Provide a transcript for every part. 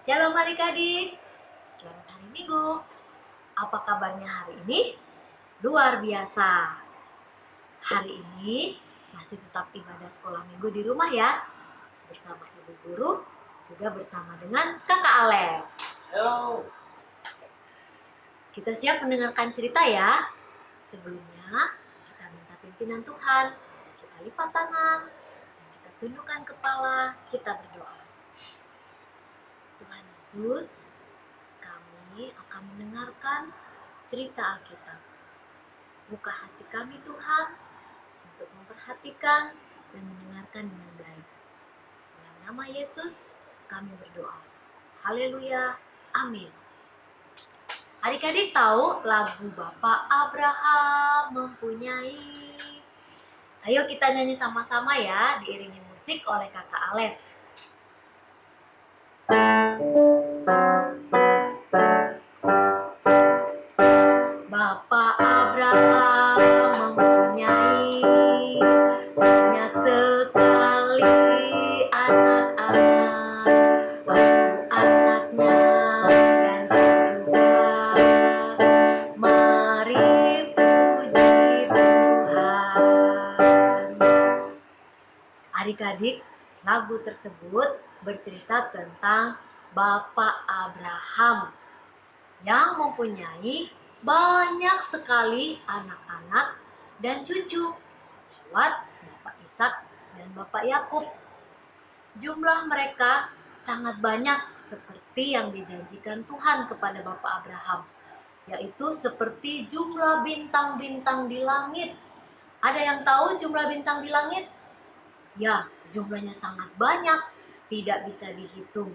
Shalom adik-adik, selamat hari Minggu. Apa kabarnya hari ini? Luar biasa. Hari ini masih tetap ibadah sekolah minggu di rumah ya, bersama ibu guru, juga bersama dengan kakak Alef. Halo. Kita siap mendengarkan cerita ya. Sebelumnya kita minta pimpinan Tuhan, kita lipat tangan, dan kita tundukkan kepala, kita berdoa. Tuhan Yesus, kami akan mendengarkan cerita Alkitab. Buka hati kami Tuhan untuk memperhatikan dan mendengarkan dengan baik. Dalam nama Yesus kami berdoa. Haleluya. Amin. Adik-adik tahu lagu Bapak Abraham mempunyai. Ayo kita nyanyi sama-sama ya, diiringi musik oleh kakak Alef. Bapak Abraham mempunyai banyak sekali anak-anak, lalu anaknya ganda juga. Mari puji Tuhan. Adik-adik, lagu tersebut bercerita tentang Bapak Abraham yang mempunyai banyak sekali anak-anak dan cucu lewat Bapak Ishak dan Bapak Yakub. Jumlah mereka sangat banyak seperti yang dijanjikan Tuhan kepada Bapak Abraham, yaitu seperti jumlah bintang-bintang di langit. Ada yang tahu jumlah bintang di langit? Ya, jumlahnya sangat banyak, tidak bisa dihitung.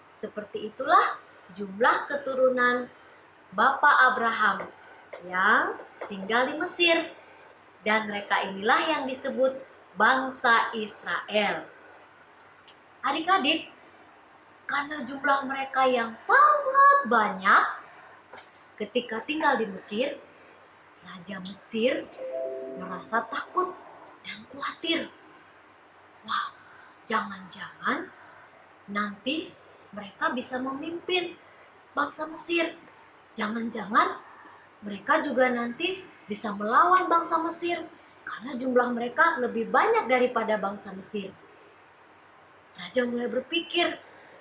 Seperti itulah jumlah keturunan Bapak Abraham yang tinggal di Mesir. Dan mereka inilah yang disebut bangsa Israel. Adik-adik, karena jumlah mereka yang sangat banyak, ketika tinggal di Mesir, Raja Mesir merasa takut dan khawatir. Wah, jangan-jangan nanti mereka bisa memimpin bangsa Mesir. Jangan-jangan mereka juga nanti bisa melawan bangsa Mesir karena jumlah mereka lebih banyak daripada bangsa Mesir. Raja mulai berpikir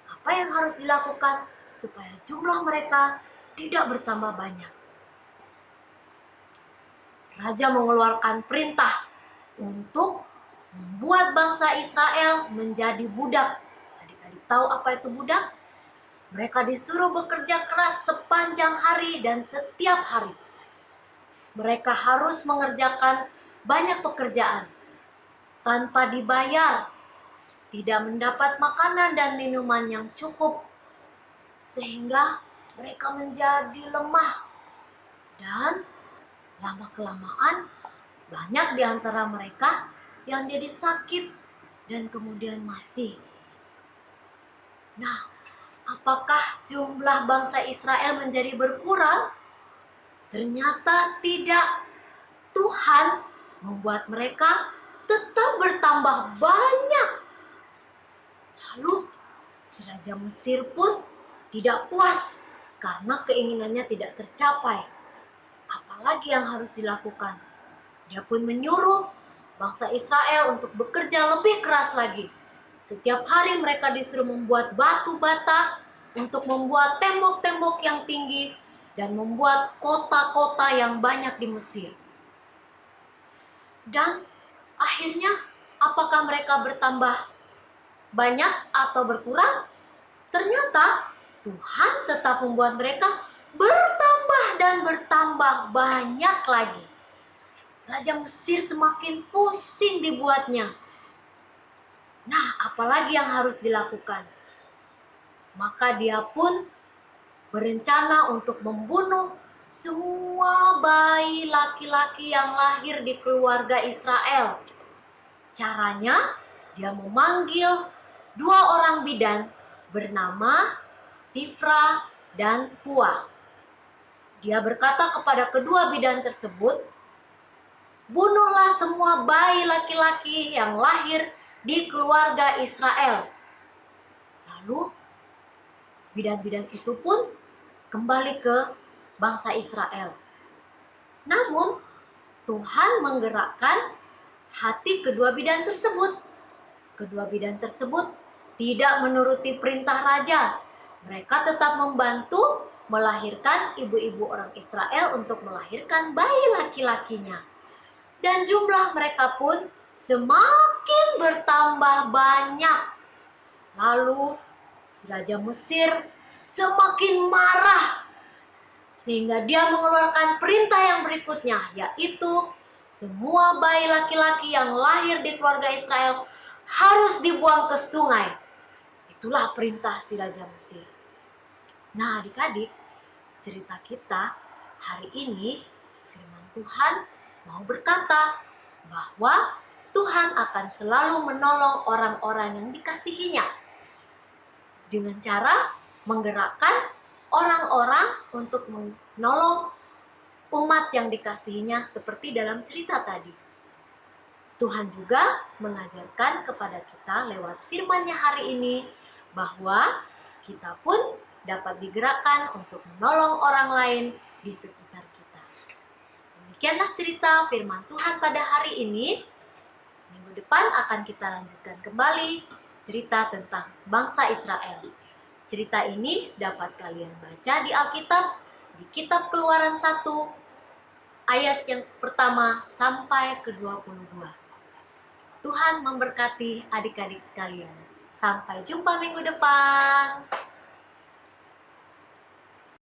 apa yang harus dilakukan supaya jumlah mereka tidak bertambah banyak. Raja mengeluarkan perintah untuk membuat bangsa Israel menjadi budak. Adik-adik tahu apa itu budak? Mereka disuruh bekerja keras sepanjang hari dan setiap hari. Mereka harus mengerjakan banyak pekerjaan tanpa dibayar, tidak mendapat makanan dan minuman yang cukup, sehingga mereka menjadi lemah. Dan lama-kelamaan banyak di antara mereka yang jadi sakit dan kemudian mati. Nah, apakah jumlah bangsa Israel menjadi berkurang? Ternyata tidak. Tuhan membuat mereka tetap bertambah banyak. Lalu si Raja Mesir pun tidak puas karena keinginannya tidak tercapai. Apalagi yang harus dilakukan? Dia pun menyuruh bangsa Israel untuk bekerja lebih keras lagi. Setiap hari mereka disuruh membuat batu bata untuk membuat tembok-tembok yang tinggi dan membuat kota-kota yang banyak di Mesir. Dan akhirnya apakah mereka bertambah banyak atau berkurang? Ternyata Tuhan tetap membuat mereka bertambah dan bertambah banyak lagi. Raja Mesir semakin pusing dibuatnya. Nah, apalagi yang harus dilakukan? Maka dia pun berencana untuk membunuh semua bayi laki-laki yang lahir di keluarga Israel. Caranya, dia memanggil 2 orang bidan bernama Sifra dan Pua. Dia berkata kepada kedua bidan tersebut, "Bunuhlah semua bayi laki-laki yang lahir di keluarga Israel." Lalu bidan-bidan itu pun kembali ke bangsa Israel. Namun, Tuhan menggerakkan hati kedua bidan tersebut. Kedua bidan tersebut tidak menuruti perintah raja. Mereka tetap membantu melahirkan ibu-ibu orang Israel untuk melahirkan bayi laki-lakinya. Dan jumlah mereka pun semakin bertambah banyak. Lalu si Raja Mesir semakin marah sehingga dia mengeluarkan perintah yang berikutnya, yaitu semua bayi laki-laki yang lahir di keluarga Israel harus dibuang ke sungai. Itulah perintah si Raja Mesir. Nah, adik-adik, cerita kita hari ini, firman Tuhan mau berkata bahwa Tuhan akan selalu menolong orang-orang yang dikasihinya dengan cara menggerakkan orang-orang untuk menolong umat yang dikasihinya seperti dalam cerita tadi. Tuhan juga mengajarkan kepada kita lewat firman-Nya hari ini bahwa kita pun dapat digerakkan untuk menolong orang lain di sekitar kita. Demikianlah cerita firman Tuhan pada hari ini. Minggu depan akan kita lanjutkan kembali cerita tentang bangsa Israel. Cerita ini dapat kalian baca di Alkitab, di kitab Keluaran 1, ayat yang pertama sampai ke-22. Tuhan memberkati adik-adik sekalian. Sampai jumpa minggu depan.